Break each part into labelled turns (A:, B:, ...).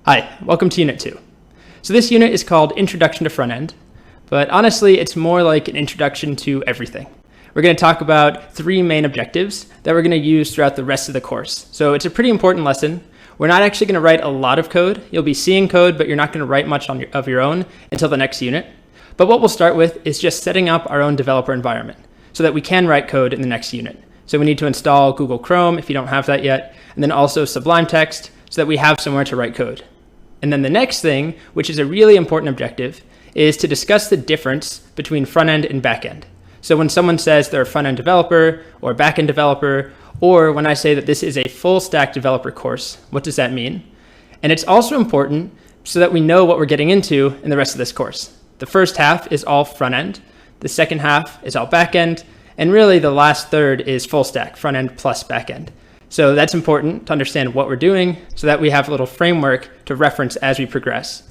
A: Hi, welcome to Unit 2. So this unit is called Introduction to Front-End, but honestly, it's more like an introduction to everything. We're going to talk about three main objectives that we're going to use throughout the rest of the course. So it's a pretty important lesson. We're not actually going to write a lot of code. You'll be seeing code, but you're not going to write much of your own until the next unit. But what we'll start with is just setting up our own developer environment so that we can write code in the next unit. So we need to install Google Chrome if you don't have that yet, and then also Sublime Text so that we have somewhere to write code. And then the next thing, which is a really important objective, is to discuss the difference between front-end and back-end. So when someone says they're a front-end developer or back-end developer, or when I say that this is a full-stack developer course, what does that mean? And it's also important so that we know what we're getting into in the rest of this course. The first half is all front-end, the second half is all back-end, and really the last third is full-stack, front-end plus back-end. So that's important to understand what we're doing so that we have a little framework to reference as we progress.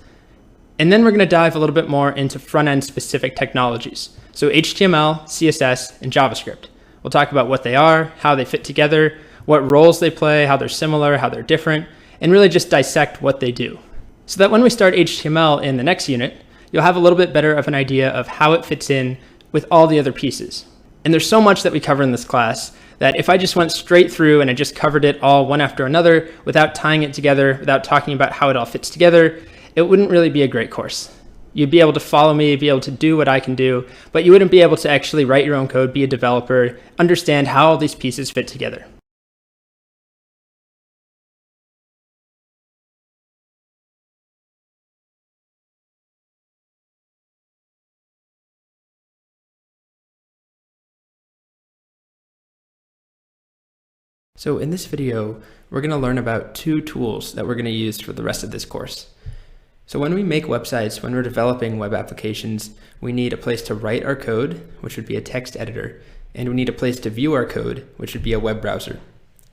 A: And then we're going to dive a little bit more into front-end specific technologies. So HTML, CSS, and JavaScript. We'll talk about what they are, how they fit together, what roles they play, how they're similar, how they're different, and really just dissect what they do. So that when we start HTML in the next unit, you'll have a little bit better of an idea of how it fits in with all the other pieces. And there's so much that we cover in this class that if I just went straight through and I just covered it all one after another without tying it together, without talking about how it all fits together, it wouldn't really be a great course. You'd be able to follow me, be able to do what I can do, but you wouldn't be able to actually write your own code, be a developer, understand how all these pieces fit together. So in this video, we're going to learn about two tools that we're going to use for the rest of this course. So when we make websites, when we're developing web applications, we need a place to write our code, which would be a text editor, and we need a place to view our code, which would be a web browser.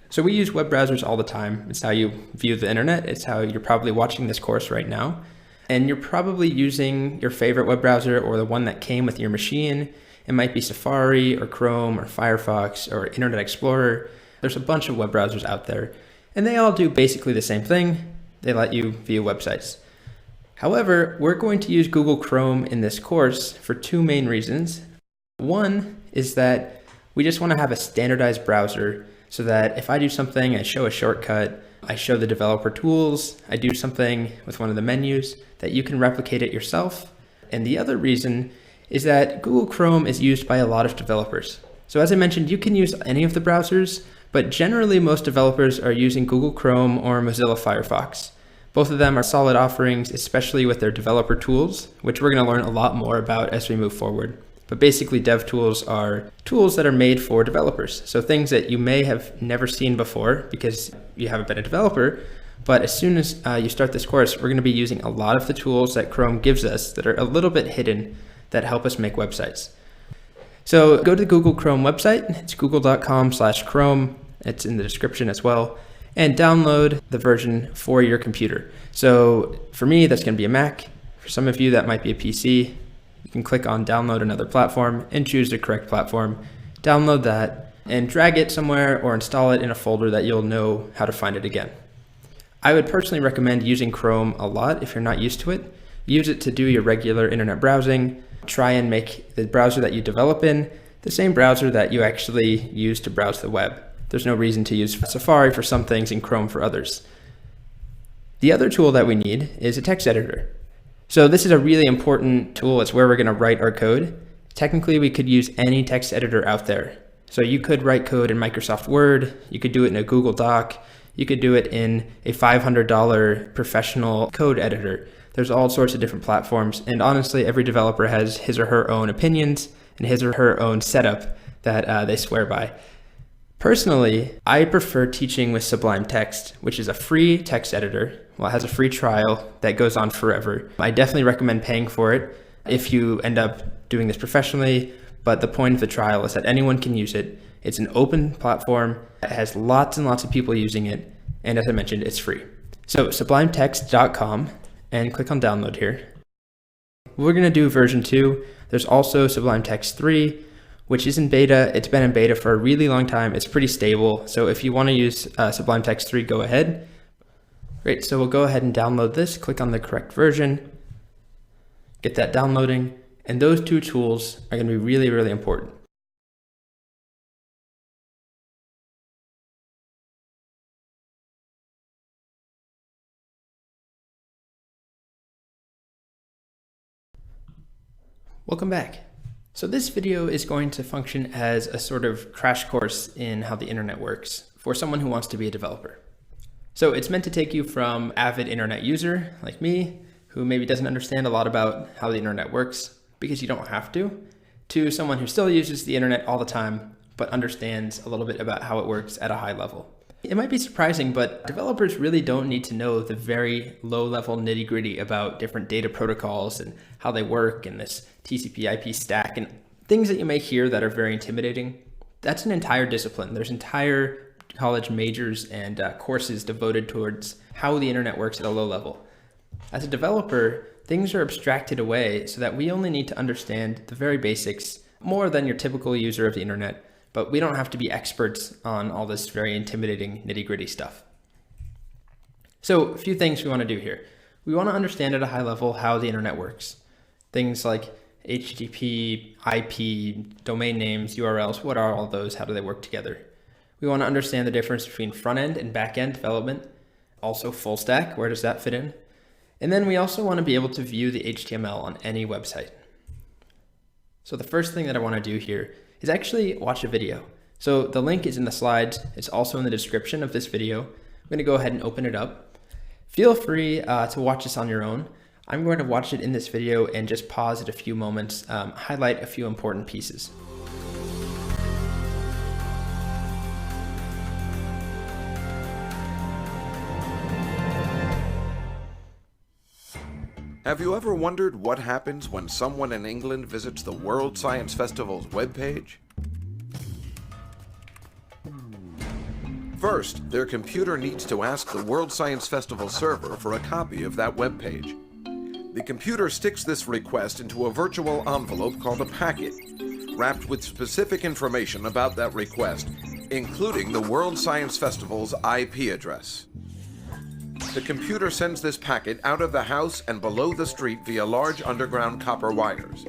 A: So we use web browsers all the time. It's how you view the internet. It's how you're probably watching this course right now. And you're probably using your favorite web browser or the one that came with your machine. It might be Safari or Chrome or Firefox or Internet Explorer. There's a bunch of web browsers out there, and they all do basically the same thing. They let you view websites. However, we're going to use Google Chrome in this course for two main reasons. One is that we just want to have a standardized browser so that if I do something, I show a shortcut, I show the developer tools, I do something with one of the menus, that you can replicate it yourself. And the other reason is that Google Chrome is used by a lot of developers. So as I mentioned, you can use any of the browsers, but generally most developers are using Google Chrome or Mozilla Firefox. Both of them are solid offerings, especially with their developer tools, which we're going to learn a lot more about as we move forward. But basically dev tools are tools that are made for developers. So things that you may have never seen before because you haven't been a developer, but as soon as you start this course, we're going to be using a lot of the tools that Chrome gives us that are a little bit hidden that help us make websites. So go to the Google Chrome website. It's google.com/Chrome. It's in the description as well. And download the version for your computer. So for me, that's going to be a Mac. For some of you, that might be a PC. You can click on download another platform and choose the correct platform. Download that and drag it somewhere or install it in a folder that you'll know how to find it again. I would personally recommend using Chrome a lot if you're not used to it. Use it to do your regular internet browsing. Try and make the browser that you develop in the same browser that you actually use to browse the web. There's no reason to use Safari for some things and Chrome for others. The other tool that we need is a text editor. So this is a really important tool. It's where we're going to write our code. Technically, we could use any text editor out there. So you could write code in Microsoft Word. You could do it in a Google Doc. You could do it in a $500 professional code editor. There's all sorts of different platforms. And honestly, every developer has his or her own opinions and his or her own setup that they swear by. Personally, I prefer teaching with Sublime Text, which is a free text editor. Well, it has a free trial that goes on forever. I definitely recommend paying for it if you end up doing this professionally, but the point of the trial is that anyone can use it. It's an open platform that has lots and lots of people using it, and as I mentioned, it's free. So sublimetext.com and click on download here. We're going to do version 2. There's also Sublime Text 3. Which is in beta. It's been in beta for a really long time. It's pretty stable. So if you want to use Sublime Text 3, go ahead. Great, so we'll go ahead and download this, click on the correct version, get that downloading, and those two tools are going to be really, really important. Welcome back. So this video is going to function as a sort of crash course in how the internet works for someone who wants to be a developer. So it's meant to take you from avid internet user like me, who maybe doesn't understand a lot about how the internet works because you don't have to someone who still uses the internet all the time, but understands a little bit about how it works at a high level. It might be surprising, but developers really don't need to know the very low-level nitty-gritty about different data protocols and how they work and this TCP/IP stack and things that you may hear that are very intimidating. That's an entire discipline. There's entire college majors and courses devoted towards how the internet works at a low level. As a developer, things are abstracted away so that we only need to understand the very basics more than your typical user of the internet. But we don't have to be experts on all this very intimidating nitty-gritty stuff. So a few things we want to do here. We want to understand at a high level how the internet works. Things like HTTP, IP, domain names, URLs, what are all those? How do they work together? We want to understand the difference between front-end and back-end development. Also full stack, where does that fit in? And then we also want to be able to view the HTML on any website. So the first thing that I want to do here is actually watch a video. So the link is in the slides. It's also in the description of this video. I'm going to go ahead and open it up. Feel free to watch this on your own. I'm going to watch it in this video and just pause at a few moments, highlight a few important pieces.
B: Have you ever wondered what happens when someone in England visits the World Science Festival's webpage? First, their computer needs to ask the World Science Festival server for a copy of that webpage. The computer sticks this request into a virtual envelope called a packet, wrapped with specific information about that request, including the World Science Festival's IP address. The computer sends this packet out of the house and below the street via large underground copper wires.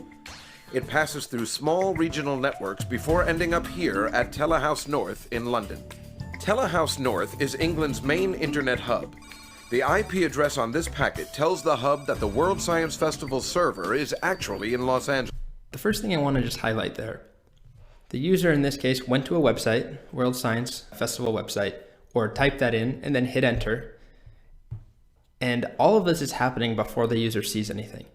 B: It passes through small regional networks before ending up here at Telehouse North in London. Telehouse North is England's main internet hub. The IP address on this packet tells the hub that the World Science Festival server is actually in Los Angeles.
A: The first thing I want to just highlight there, the user in this case went to a website, World Science Festival website, or typed that in and then hit enter. And all of this is happening before the user sees anything.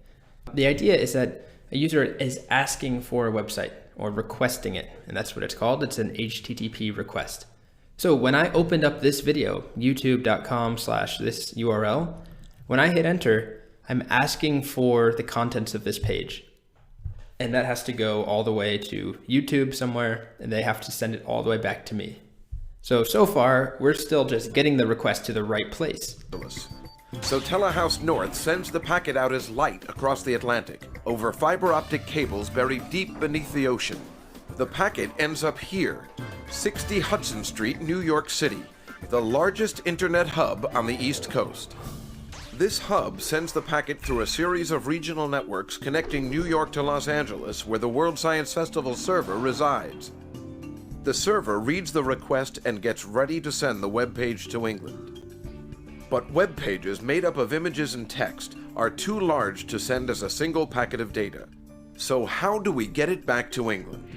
A: The idea is that a user is asking for a website or requesting it, and that's what it's called. It's an HTTP request. So when I opened up this video, youtube.com/this URL, when I hit enter, I'm asking for the contents of this page. And that has to go all the way to YouTube somewhere, and they have to send it all the way back to me. So far, we're still just getting the request to the right place.
B: So Telehouse North sends the packet out as light across the Atlantic, over fiber optic cables buried deep beneath the ocean. The packet ends up here, 60 Hudson Street, New York City, the largest internet hub on the East Coast. This hub sends the packet through a series of regional networks connecting New York to Los Angeles, where the World Science Festival server resides. The server reads the request and gets ready to send the web page to England. But web pages made up of images and text are too large to send as a single packet of data. So how do we get it back to England?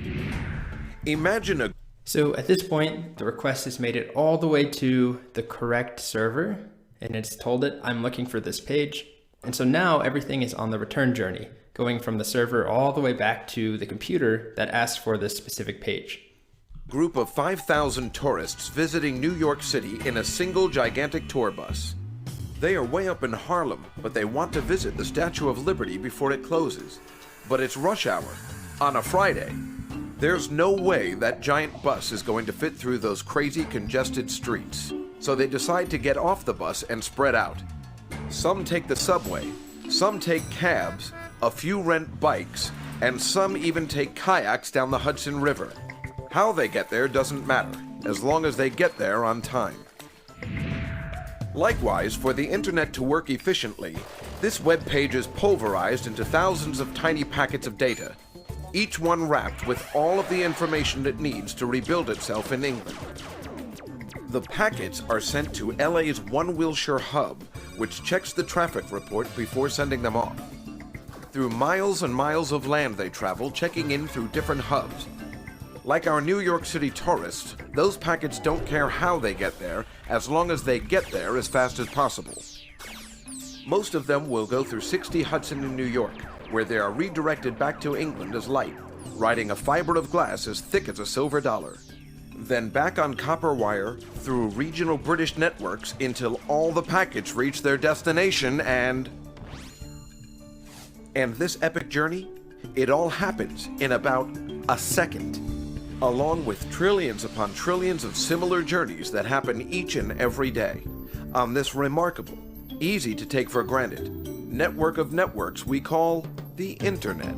A: So at this point, the request has made it all the way to the correct server, and it's told it, I'm looking for this page. And so now everything is on the return journey, going from the server all the way back to the computer that asked for this specific page.
B: Group of 5,000 tourists visiting New York City in a single gigantic tour bus. They are way up in Harlem, but they want to visit the Statue of Liberty before it closes. But it's rush hour on a Friday. There's no way that giant bus is going to fit through those crazy congested streets. So they decide to get off the bus and spread out. Some take the subway, some take cabs, a few rent bikes, and some even take kayaks down the Hudson River. How they get there doesn't matter, as long as they get there on time. Likewise, for the internet to work efficiently, this web page is pulverized into thousands of tiny packets of data, each one wrapped with all of the information it needs to rebuild itself in England. The packets are sent to LA's One Wilshire hub, which checks the traffic report before sending them off. Through miles and miles of land they travel, checking in through different hubs. Like our New York City tourists, those packets don't care how they get there, as long as they get there as fast as possible. Most of them will go through 60 Hudson in New York, where they are redirected back to England as light, riding a fiber of glass as thick as a silver dollar. Then back on copper wire through regional British networks until all the packets reach their destination and this epic journey, it all happens in about a second, along with trillions upon trillions of similar journeys that happen each and every day on this remarkable, easy to take for granted network of networks we call the internet.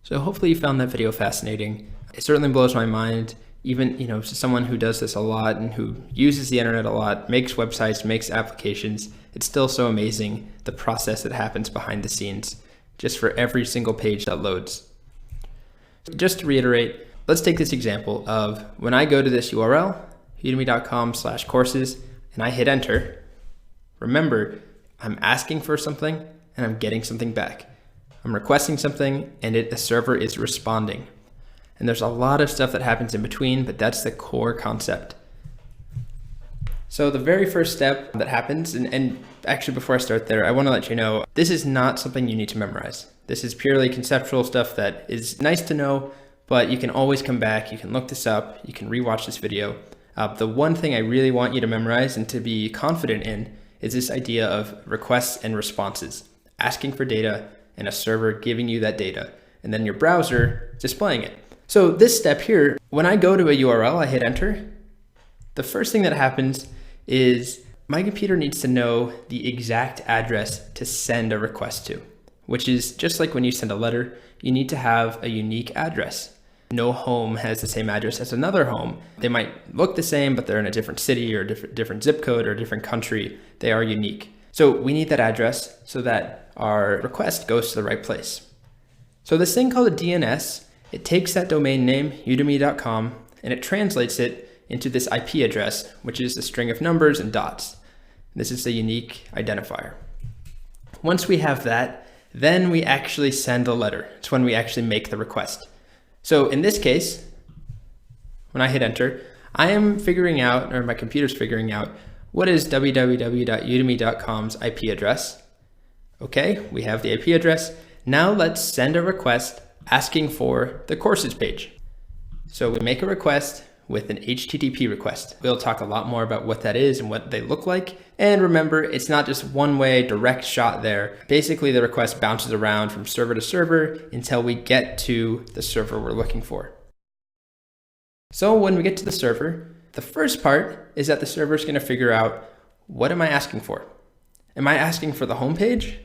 A: So hopefully you found that video fascinating. It certainly blows my mind, even, to someone who does this a lot and who uses the internet a lot, makes websites, makes applications. It's still so amazing, the process that happens behind the scenes, just for every single page that loads. Just to reiterate, let's take this example of when I go to this URL, udemy.com/courses, and I hit enter. Remember, I'm asking for something and I'm getting something back. I'm requesting something and the server is responding. And there's a lot of stuff that happens in between, but that's the core concept. So the very first step that happens, and actually before I start there, I want to let you know, this is not something you need to memorize. This is purely conceptual stuff that is nice to know, but you can always come back, you can look this up, you can rewatch this video. The one thing I really want you to memorize and to be confident in is this idea of requests and responses, asking for data and a server giving you that data, and then your browser displaying it. So this step here, when I go to a URL, I hit enter. The first thing that happens is my computer needs to know the exact address to send a request to, which is just like when you send a letter, you need to have a unique address. No home has the same address as another home. They might look the same, but they're in a different city or a different zip code or a different country. They are unique. So we need that address so that our request goes to the right place. So this thing called a DNS, it takes that domain name, udemy.com, and it translates it into this IP address, which is a string of numbers and dots. This is the unique identifier. Once we have that, then we actually send a letter. It's when we actually make the request. So in this case, when I hit enter, I am figuring out, or my computer's figuring out, what is www.udemy.com's IP address. Okay, we have the IP address. Now let's send a request asking for the courses page. So we make a request with an HTTP request. We'll talk a lot more about what that is and what they look like. And remember, it's not just one way direct shot there. Basically, the request bounces around from server to server until we get to the server we're looking for. So when we get to the server, the first part is that the server is going to figure out, what am I asking for? Am I asking for the home page?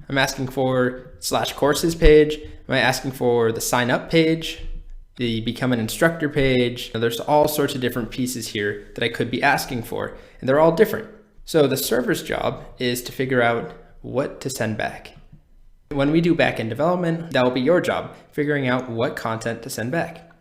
A: I'm asking for /courses page. Am I asking for the sign up page? The become an instructor page? There's all sorts of different pieces here that I could be asking for, and they're all different. So the server's job is to figure out what to send back. When we do backend development, that will be your job, figuring out what content to send back.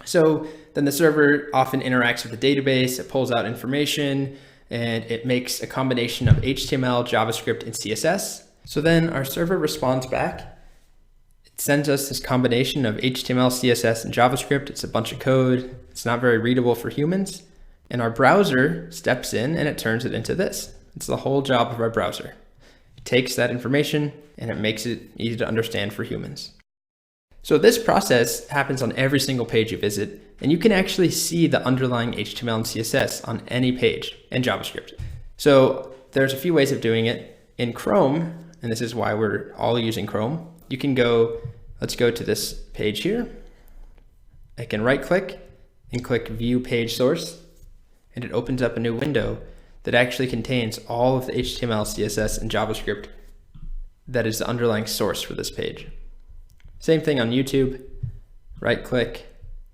A: So then the server often interacts with the database, it pulls out information, and it makes a combination of HTML, JavaScript, and CSS. So then our server responds back. It sends us this combination of HTML, CSS, and JavaScript. It's a bunch of code. It's not very readable for humans. And our browser steps in and it turns it into this. It's the whole job of our browser. It takes that information and it makes it easy to understand for humans. So this process happens on every single page you visit, and you can actually see the underlying HTML and CSS on any page, and JavaScript. So there's a few ways of doing it. In Chrome, and this is why we're all using Chrome, you can go, let's go to this page here. I can right click and click View Page Source, and it opens up a new window that actually contains all of the HTML, CSS, and JavaScript that is the underlying source for this page. Same thing on YouTube, right click,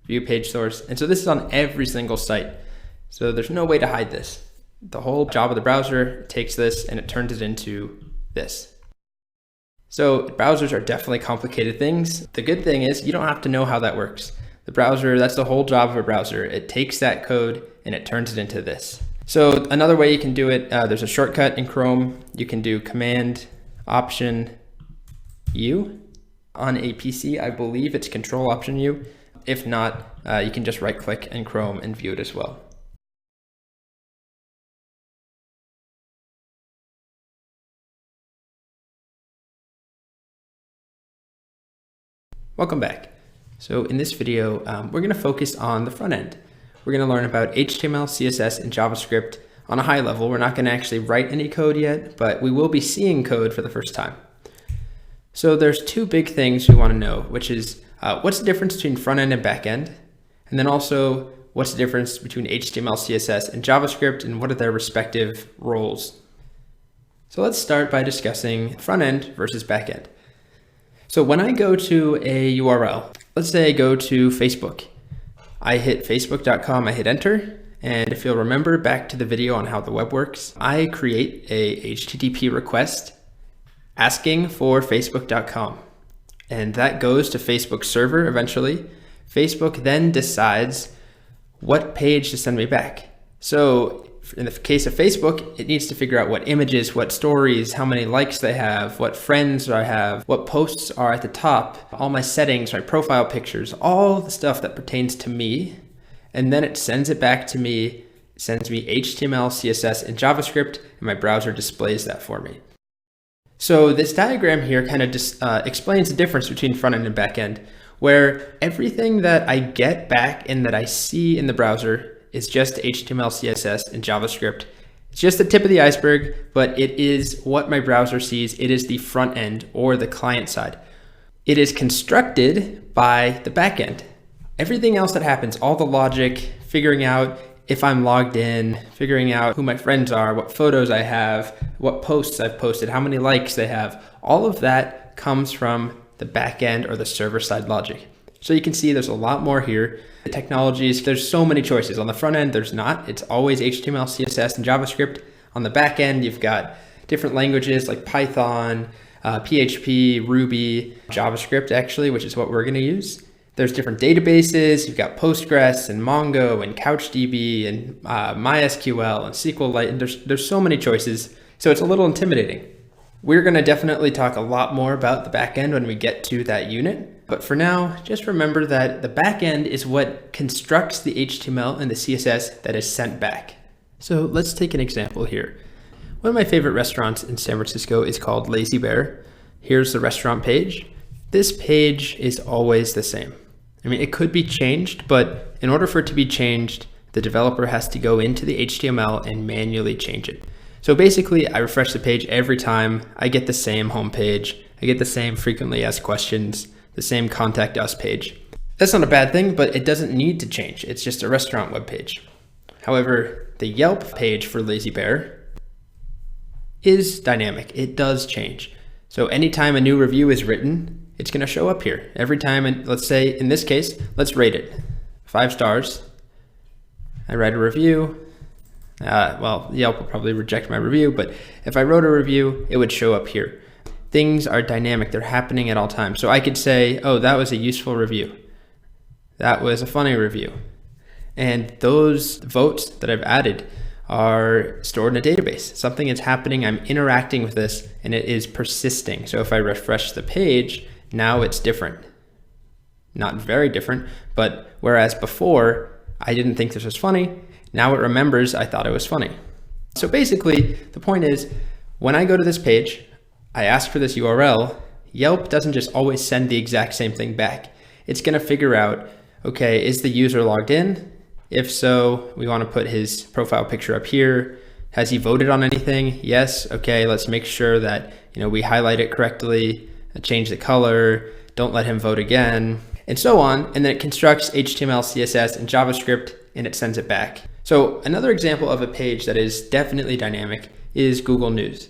A: View Page Source. And so this is on every single site. So there's no way to hide this. The whole job of the browser takes this and it turns it into this. So browsers are definitely complicated things. The good thing is you don't have to know how that works. The browser, that's the whole job of a browser. It takes that code and it turns it into this. So another way you can do it, there's a shortcut in Chrome. You can do Command Option U. On a PC, I believe it's Control Option U. If not, you can just right click in Chrome and view it as well. Welcome back. So in this video, we're going to focus on the front end. We're going to learn about HTML, CSS, and JavaScript on a high level. We're not going to actually write any code yet, but we will be seeing code for the first time. So there's two big things we want to know, which is what's the difference between front end and back end? And then also what's the difference between HTML, CSS, and JavaScript, and what are their respective roles? So let's start by discussing front end versus back end. So when I go to a URL, let's say I go to Facebook, I hit facebook.com, I hit enter. And if you'll remember back to the video on how the web works, I create a HTTP request asking for facebook.com. And that goes to Facebook's server eventually. Facebook then decides what page to send me back. So in the case of Facebook, it needs to figure out what images, what stories, how many likes they have, what friends I have, what posts are at the top, all my settings, my profile pictures, all the stuff that pertains to me. And then it sends it back to me, sends me HTML, CSS, and JavaScript, and my browser displays that for me. So this diagram here kind of just explains the difference between front end and back end, where everything that I get back and that I see in the browser is just HTML, CSS, and JavaScript. It's just the tip of the iceberg, but it is what my browser sees. It is the front end or the client side. It is constructed by the back end. Everything else that happens, all the logic, figuring out if I'm logged in, figuring out who my friends are, what photos I have, what posts I've posted, how many likes they have, all of that comes from the back end or the server side logic. So you can see there's a lot more here. The technologies, there's so many choices. On the front end, there's not. It's always HTML, CSS, and JavaScript. On the back end, you've got different languages like Python, PHP, Ruby, JavaScript actually, which is what we're going to use. There's different databases. You've got Postgres and Mongo and CouchDB and MySQL and SQLite. And there's so many choices. So it's a little intimidating. We're going to definitely talk a lot more about the back end when we get to that unit. But for now, just remember that the back end is what constructs the HTML and the CSS that is sent back. So let's take an example here. One of my favorite restaurants in San Francisco is called Lazy Bear. Here's the restaurant page. This page is always the same. I mean, it could be changed, but in order for it to be changed, the developer has to go into the HTML and manually change it. So basically, I refresh the page every time. I get the same homepage. I get the same frequently asked questions, the same contact us page. That's not a bad thing, but it doesn't need to change. It's just a restaurant web page. However, the Yelp page for Lazy Bear is dynamic. It does change. So anytime a new review is written, it's going to show up here. Every time, and let's say in this case, let's rate it 5 stars. I write a review. Well, Yelp will probably reject my review, but if I wrote a review, it would show up here. Things are dynamic. They're happening at all times. So I could say, oh, that was a useful review. That was a funny review. And those votes that I've added are stored in a database. Something is happening. I'm interacting with this and it is persisting. So if I refresh the page, now it's different. Not very different, but whereas before I didn't think this was funny, now it remembers I thought it was funny. So basically the point is when I go to this page, I ask for this URL, Yelp doesn't just always send the exact same thing back. It's going to figure out, okay, is the user logged in? If so, we want to put his profile picture up here. Has he voted on anything? Yes. Okay, let's make sure that we highlight it correctly, change the color, don't let him vote again, and so on. And then it constructs HTML, CSS, and JavaScript, and it sends it back. So another example of a page that is definitely dynamic is Google News.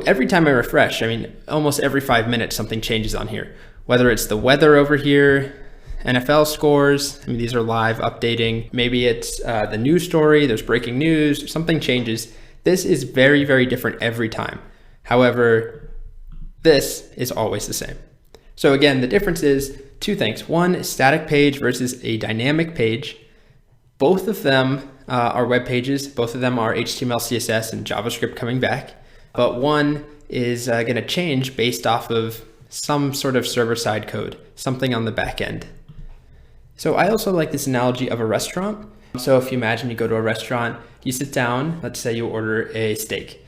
A: Every time I refresh, almost every 5 minutes, something changes on here. Whether it's the weather over here, NFL scores. I mean, these are live updating. Maybe it's the news story, there's breaking news, something changes. This is very, very different every time. However, this is always the same. So again, the difference is two things. One, static page versus a dynamic page. Both of them are web pages. Both of them are HTML, CSS, and JavaScript coming back. But one is going to change based off of some sort of server-side code, something on the back end. So I also like this analogy of a restaurant. So if you imagine you go to a restaurant, you sit down, let's say you order a steak.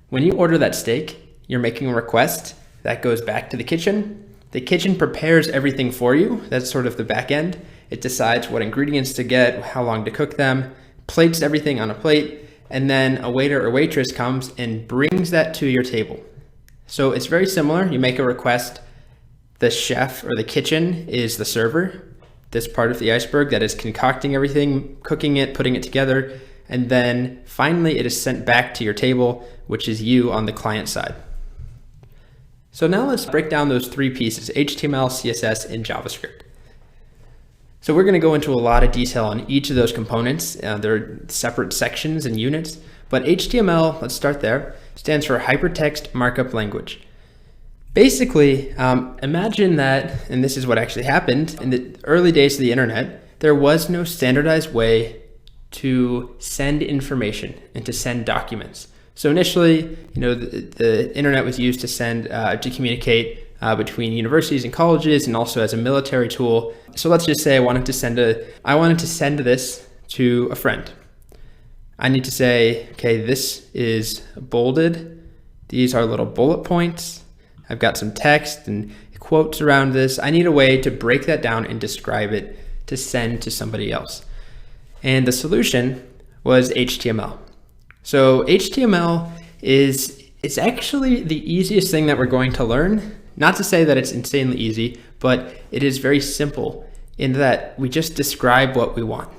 A: When you order that steak, you're making a request that goes back to the kitchen. The kitchen prepares everything for you. That's sort of the back end. It decides what ingredients to get, how long to cook them, plates everything on a plate, and then a waiter or waitress comes and brings that to your table. So it's very similar. You make a request. The chef or the kitchen is the server, this part of the iceberg that is concocting everything, cooking it, putting it together, and then finally it is sent back to your table, which is you on the client side. So now let's break down those three pieces, HTML, CSS, and JavaScript. So we're going to go into a lot of detail on each of those components. They're separate sections and units, but HTML, let's start there, stands for Hypertext Markup Language. Basically, imagine that, and this is what actually happened, in the early days of the internet, there was no standardized way to send information and to send documents. So initially, the internet was used to send, to communicate between universities and colleges, and also as a military tool. So let's just say I wanted to send this to a friend. I need to say, okay, this is bolded. These are little bullet points. I've got some text and quotes around this. I need a way to break that down and describe it to send to somebody else. And the solution was HTML. So HTML it's actually the easiest thing that we're going to learn. Not to say that it's insanely easy, but it is very simple in that we just describe what we want.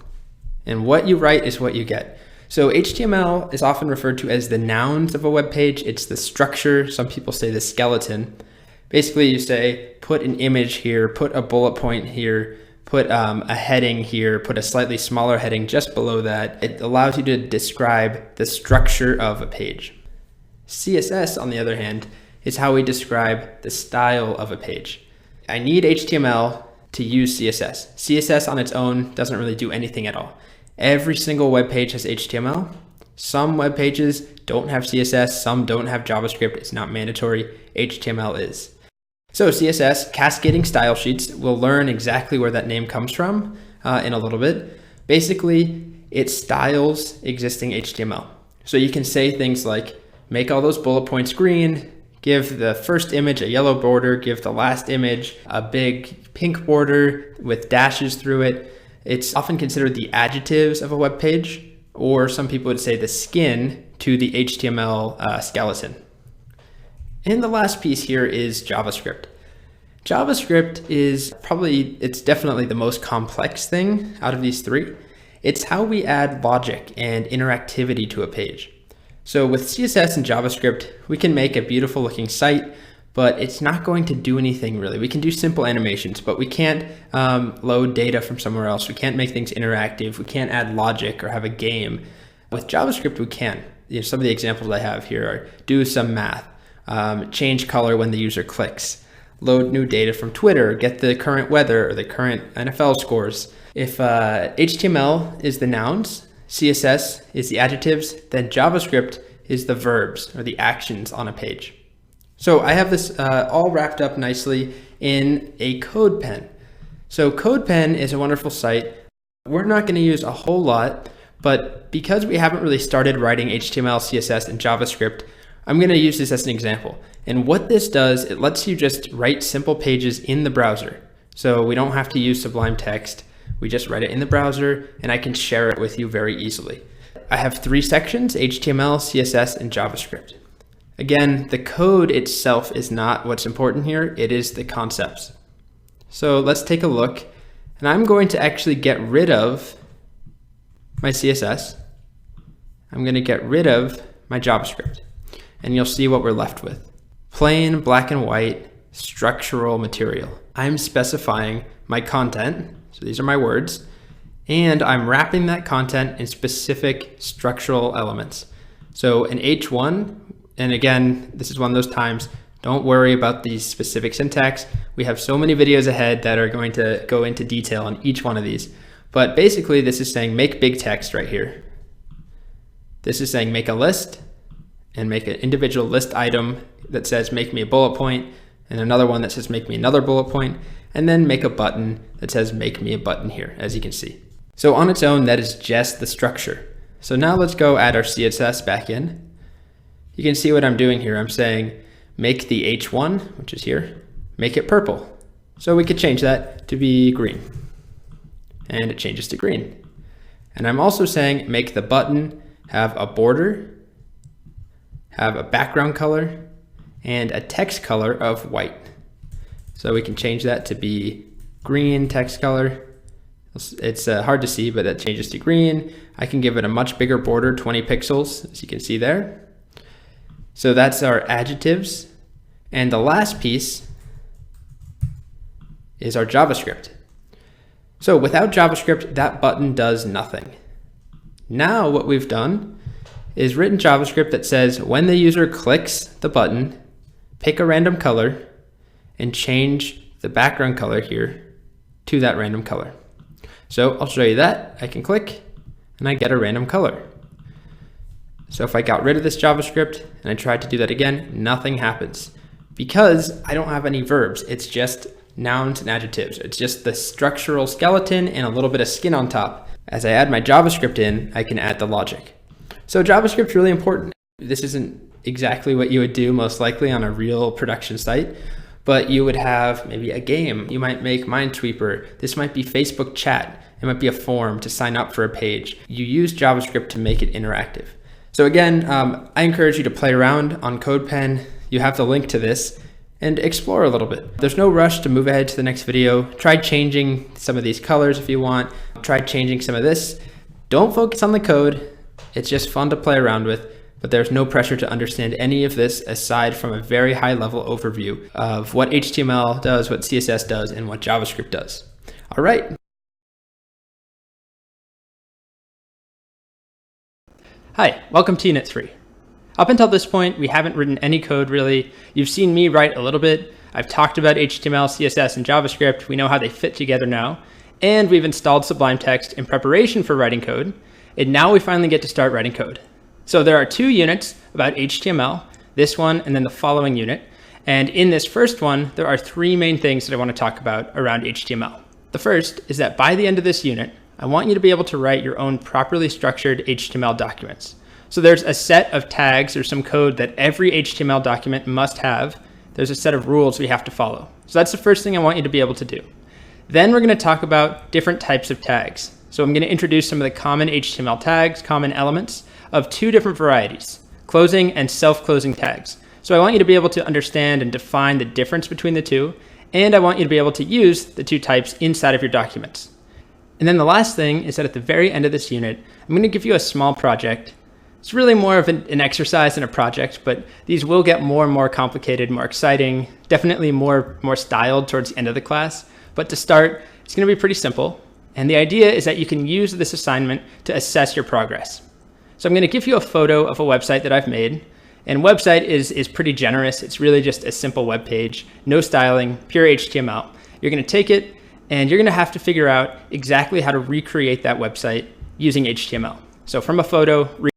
A: And what you write is what you get. So HTML is often referred to as the nouns of a web page. It's the structure. Some people say the skeleton. Basically, you say, put an image here, put a bullet point here, put a heading here, put a slightly smaller heading just below that. It allows you to describe the structure of a page. CSS, on the other hand, is how we describe the style of a page. I need HTML to use CSS. CSS on its own doesn't really do anything at all. Every single web page has HTML. Some web pages don't have CSS, some don't have JavaScript. It's not mandatory. HTML is. So CSS, cascading style sheets, we'll learn exactly where that name comes from in a little bit. Basically, it styles existing HTML. So you can say things like, make all those bullet points green, give the first image a yellow border, give the last image a big pink border with dashes through it. It's often considered the adjectives of a web page, or some people would say the skin to the HTML skeleton. And the last piece here is JavaScript. JavaScript it's definitely the most complex thing out of these three. It's how we add logic and interactivity to a page. So with CSS and JavaScript, we can make a beautiful looking site, but it's not going to do anything really. We can do simple animations, but we can't load data from somewhere else. We can't make things interactive. We can't add logic or have a game. With JavaScript, we can. Some of the examples I have here are do some math, change color when the user clicks, load new data from Twitter, get the current weather or the current NFL scores. If HTML is the nouns, CSS is the adjectives, then JavaScript is the verbs or the actions on a page. So I have this all wrapped up nicely in a CodePen. So CodePen is a wonderful site. We're not going to use a whole lot, but because we haven't really started writing HTML, CSS, and JavaScript, I'm going to use this as an example. And what this does, it lets you just write simple pages in the browser. So we don't have to use Sublime Text. We just write it in the browser, and I can share it with you very easily. I have three sections, HTML, CSS, and JavaScript. Again, the code itself is not what's important here. It is the concepts. So let's take a look. And I'm going to actually get rid of my CSS. I'm going to get rid of my JavaScript. And you'll see what we're left with. Plain black and white structural material. I'm specifying my content, so these are my words, and I'm wrapping that content in specific structural elements. So an H1, and again, this is one of those times, don't worry about the specific syntax. We have so many videos ahead that are going to go into detail on each one of these. But basically, this is saying make big text right here. This is saying make a list and make an individual list item that says make me a bullet point, and another one that says make me another bullet point, and then make a button that says make me a button here, as you can see. So on its own, that is just the structure. So now let's go add our CSS back in. You can see what I'm doing here. I'm saying make the H1, which is here, make it purple. So we could change that to be green. And it changes to green. And I'm also saying make the button have a border, have a background color, and a text color of white. So we can change that to be green text color. It's hard to see, but that changes to green. I can give it a much bigger border, 20 pixels, as you can see there. So that's our adjectives. And the last piece is our JavaScript. So without JavaScript, that button does nothing. Now what we've done is written JavaScript that says when the user clicks the button, pick a random color and change the background color here to that random color. So I'll show you that. I can click and I get a random color. So if I got rid of this JavaScript and I tried to do that again, nothing happens because I don't have any verbs. It's just nouns and adjectives. It's just the structural skeleton and a little bit of skin on top. As I add my JavaScript in, I can add the logic. So JavaScript's really important. This isn't exactly what you would do most likely on a real production site, but you would have maybe a game. You might make Minesweeper. This might be Facebook chat. It might be a form to sign up for a page. You use JavaScript to make it interactive. So again, I encourage you to play around on CodePen. You have the link to this and explore a little bit. There's no rush to move ahead to the next video. Try changing some of these colors if you want. Try changing some of this. Don't focus on the code. It's just fun to play around with, but there's no pressure to understand any of this aside from a very high level overview of what HTML does, what CSS does, and what JavaScript does. All right. Hi, welcome to Unit 3. Up until this point, we haven't written any code really. You've seen me write a little bit. I've talked about HTML, CSS, and JavaScript. We know how they fit together now. And we've installed Sublime Text in preparation for writing code. And now we finally get to start writing code. So there are 2 units about HTML, this one and then the following unit. And in this first one, there are 3 main things that I want to talk about around HTML. The first is that by the end of this unit, I want you to be able to write your own properly structured HTML documents. So there's a set of tags or some code that every HTML document must have. There's a set of rules we have to follow. So that's the first thing I want you to be able to do. Then we're going to talk about different types of tags. So I'm going to introduce some of the common HTML tags, common elements of 2 different varieties, closing and self-closing tags. So I want you to be able to understand and define the difference between the 2, and I want you to be able to use the 2 types inside of your documents. And then the last thing is that at the very end of this unit, I'm going to give you a small project. It's really more of an exercise than a project, but these will get more and more complicated, more exciting, definitely more styled towards the end of the class. But to start, it's going to be pretty simple. And the idea is that you can use this assignment to assess your progress. So I'm going to give you a photo of a website that I've made. And website is pretty generous. It's really just a simple web page, no styling, pure HTML. You're going to take it and you're going to have to figure out exactly how to recreate that website using HTML. So from a photo,